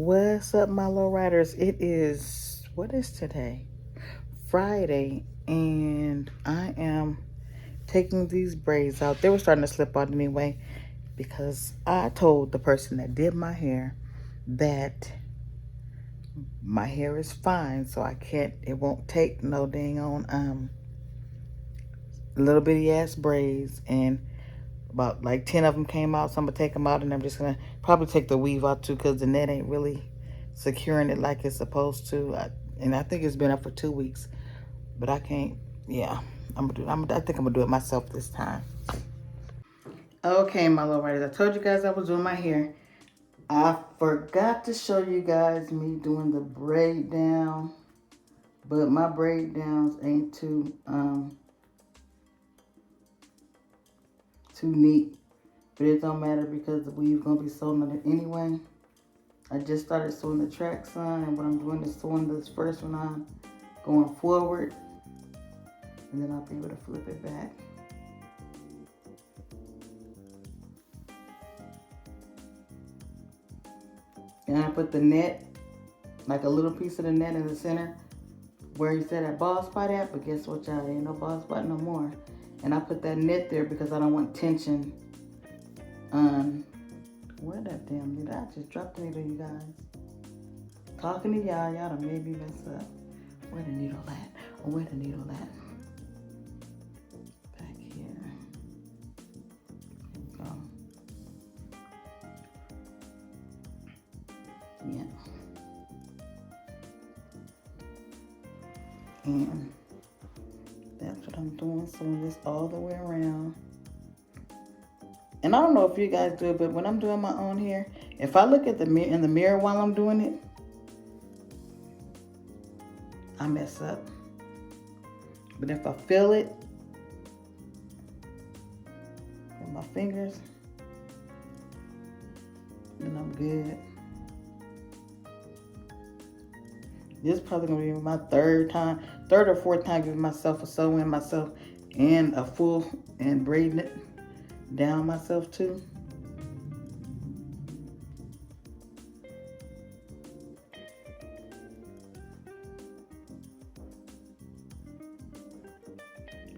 What's up, my low riders? It is, what is today? Friday, and I am taking these braids out. They were starting to slip out anyway because I told the person that did my hair that my hair is fine, so it won't take no dang on little bitty ass braids. And about like 10 of them came out, so I'm gonna take them out, and I'm just gonna probably take the weave out too, because the net ain't really securing it like it's supposed to. And I think it's been up for 2 weeks, but I can't. Yeah, I think I'm gonna do it myself this time. Okay, my little writers, I told you guys I was doing my hair. I forgot to show you guys me doing the braid down, but my braid downs ain't too neat. But it don't matter because the weave gonna be sewn on it anyway. I just started sewing the tracks on, and what I'm doing is sewing this first one on, going forward, and then I'll be able to flip it back. And I put the net, like a little piece of the net in the center where you said that bald spot at, but guess what, y'all, ain't no bald spot no more. And I put that net there because I don't want tension on, where that damn needle? I just dropped the needle, you guys. Talking to y'all done made me mess up. Where the needle at? Oh, where the needle at? Back here. There we go. Yeah. And that's what I'm doing, sewing this all the way around. And I don't know if you guys do it, but when I'm doing my own hair, if I look at in the mirror while I'm doing it, I mess up. But if I feel it with my fingers, then I'm good. This is probably gonna be my third or fourth time giving myself a sew in myself and a full and braiding it down myself too.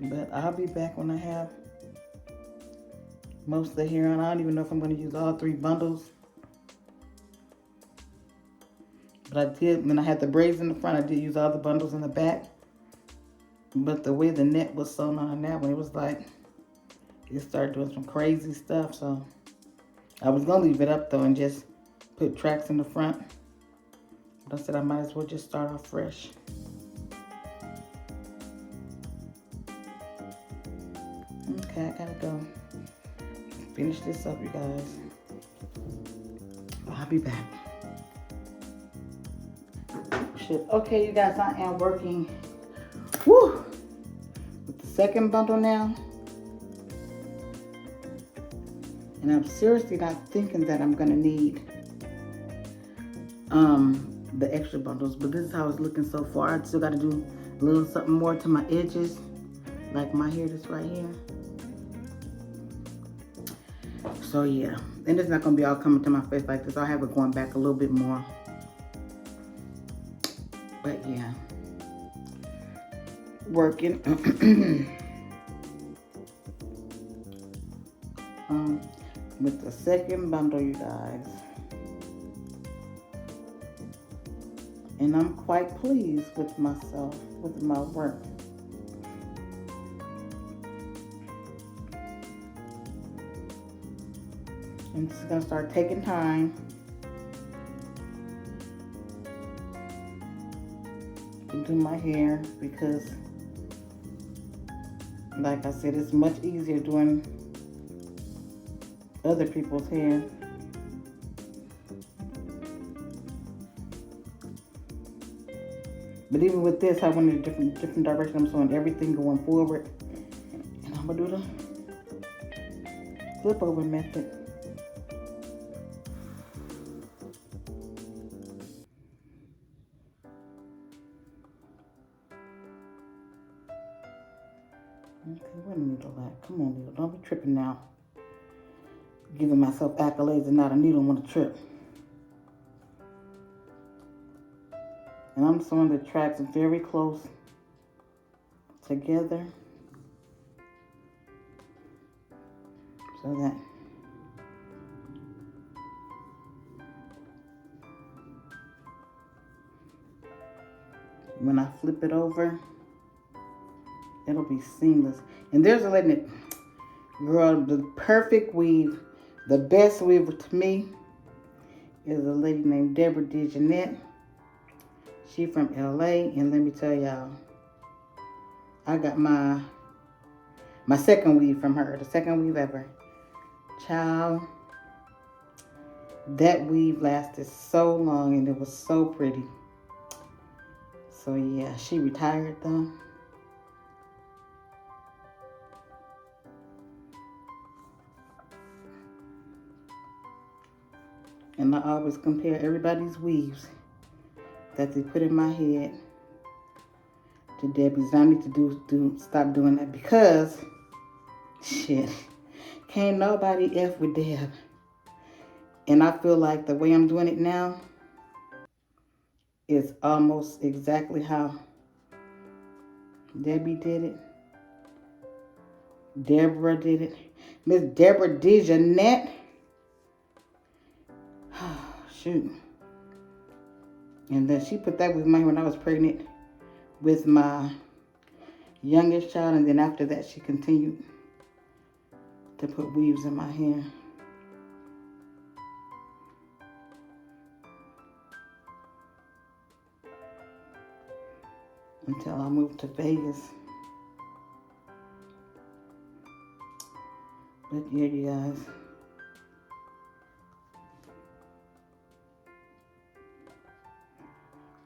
But I'll be back when I have most of the hair on. I don't even know if I'm going to use all 3 bundles. But I did, when I had the braids in the front, I did use all the bundles in the back. But the way the net was sewn on that one, it was like, it started doing some crazy stuff. So I was going to leave it up though and just put tracks in the front. But I said I might as well just start off fresh. Okay, I gotta go finish this up, you guys. I'll be back. Shit. Okay, you guys, I am working with the second bundle now. And I'm seriously not thinking that I'm gonna need the extra bundles, but this is how it's looking so far. I still gotta do a little something more to my edges, like my hair this right here. So yeah, and it's not gonna be all coming to my face like this. I'll have it going back a little bit more. But yeah, working with the second bundle, you guys. And I'm quite pleased with myself, with my work. And this is gonna start taking time to do my hair because, like I said, it's much easier doing other people's hair. But even with this, I went in a different direction. I'm sewing everything going forward. And I'm gonna do the flip over method. Okay, where the needle at? Come on, needle, don't be tripping now. Giving myself accolades and not a needle want to trip. And I'm sewing the tracks very close together so that when I flip it over, it'll be seamless. And there's a lady, girl, the perfect weave, the best weave to me is a lady named Deborah DeJeanette. She from LA, and let me tell y'all, I got my second weave from her, the second weave ever. Child, that weave lasted so long and it was so pretty. So yeah, she retired though. And I always compare everybody's weaves that they put in my head to Debbie's. I need to stop doing that because shit, can't nobody F with Deb. And I feel like the way I'm doing it now is almost exactly how Debbie did it. Deborah did it. Miss Deborah DeJeanette. Shoot. And then she put that with me when I was pregnant with my youngest child. And then after that, she continued to put weaves in my hair. Until I moved to Vegas. But yeah, you guys.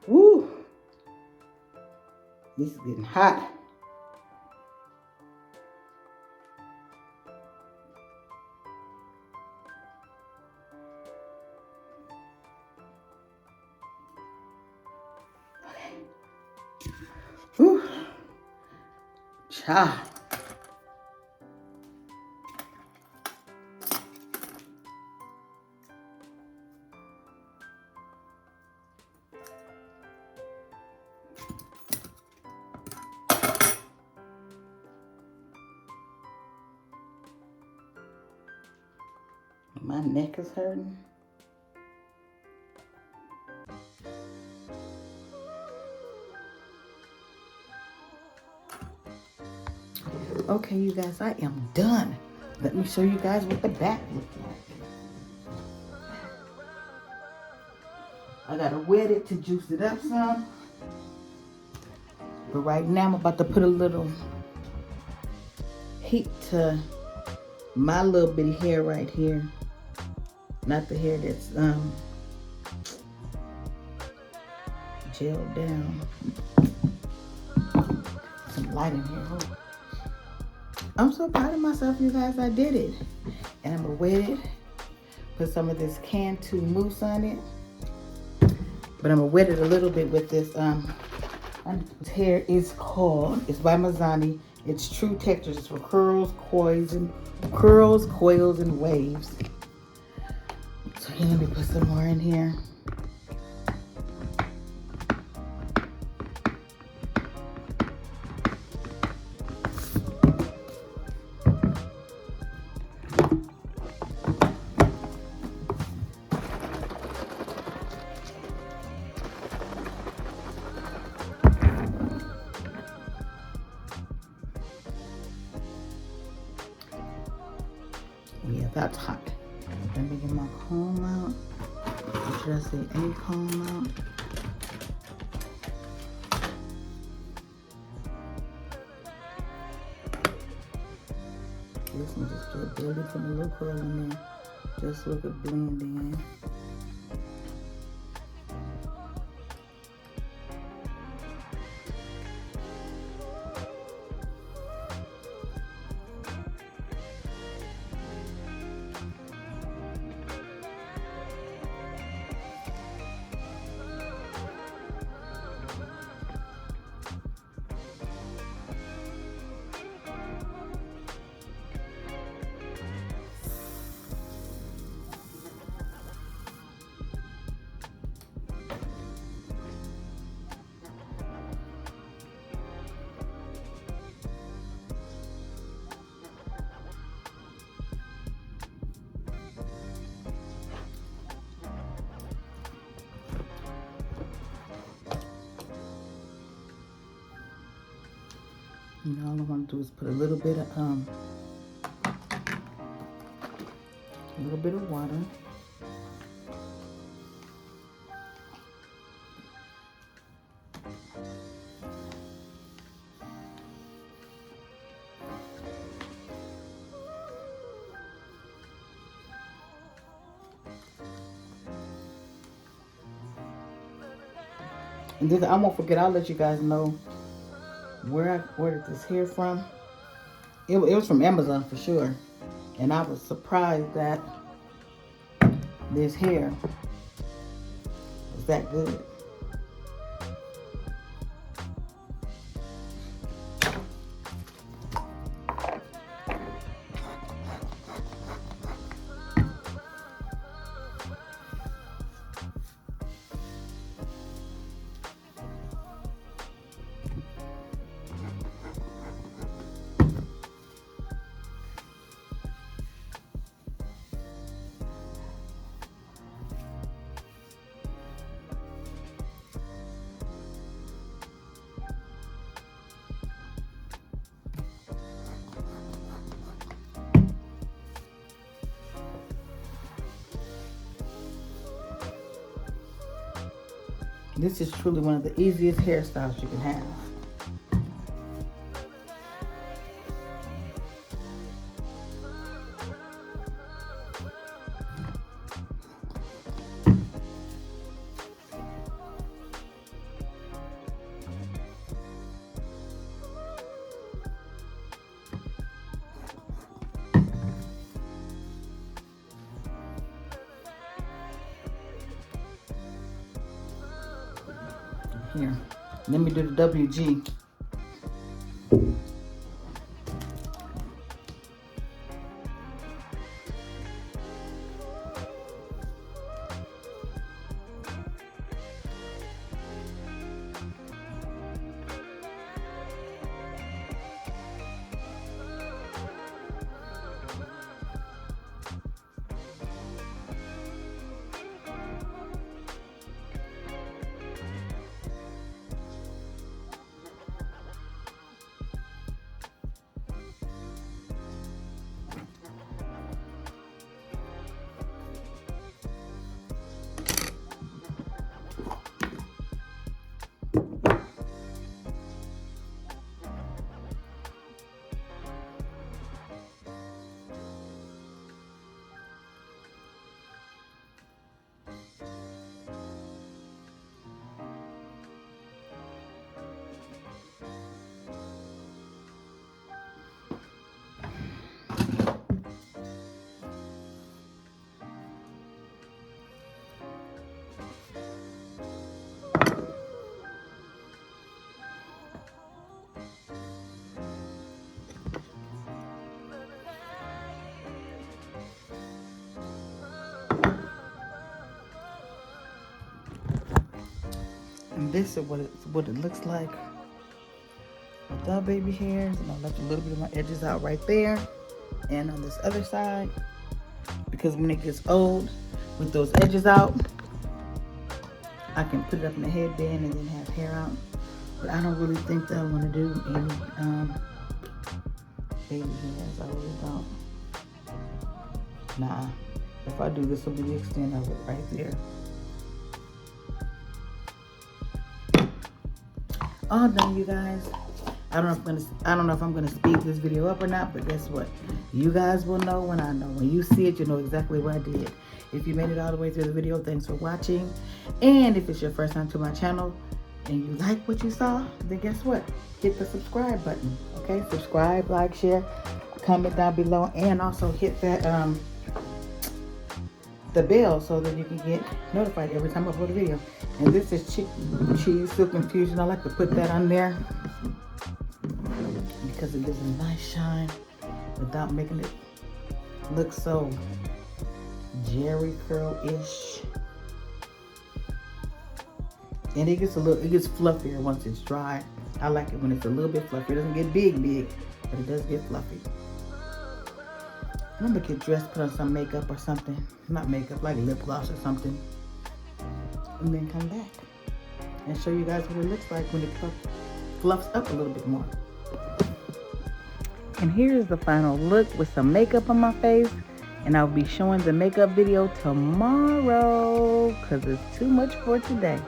Woo! This is getting hot. Okay. Woo! Child. My neck is hurting. Okay, you guys, I am done. Let me show you guys what the back looks like. I gotta wet it to juice it up some. But right now I'm about to put a little heat to my little bitty hair right here. Not the hair that's gelled down. Some light in here. Oh. I'm so proud of myself, you guys. I did it. And I'm gonna wet it. Put some of this Cantu mousse on it. But I'm gonna wet it a little bit with this this hair is called, it's by Mazzani. It's True Textures. It's for curls, coils, and waves. So here, let me put some more in here. Yeah, that's hot. Let me get my comb out. Or should I say a comb out? This one just get barely put a little curl in there, just so it could blend in. And all I want to do is put a little bit of water. And then I won't forget, I'll let you guys know where I ordered this hair from. It was from Amazon for sure. And I was surprised that this hair was that good. This is truly one of the easiest hairstyles you can have. Here, let me do the WG. And this is what it looks like without baby hairs. And I left a little bit of my edges out right there and on this other side, because when it gets old with those edges out, I can put it up in the headband and then have hair out. But I don't really think that I want to do any baby hairs. I really don't. Nah, if I do, this will be the extent of it right there. All done, you guys. I don't know if I'm gonna speed this video up or not, but guess what? You guys will know when I know. When you see it, you know exactly what I did. If you made it all the way through the video, thanks for watching. And if it's your first time to my channel and you like what you saw, then guess what? Hit the subscribe button. Okay? Subscribe, like, share, comment down below, and also hit that the bell so that you can get notified every time I upload a video. And this is chicken cheese silk infusion. I like to put that on there because it gives a nice shine without making it look so jerry curl-ish. And it gets fluffier once it's dry. I like it when it's a little bit fluffy. It doesn't get big, but it does get fluffy. I'm gonna get dressed, put on some makeup or something. Not makeup, like lip gloss or something. And then come back and show you guys what it looks like when it fluffs up a little bit more. And here's the final look with some makeup on my face. And I'll be showing the makeup video tomorrow because it's too much for today.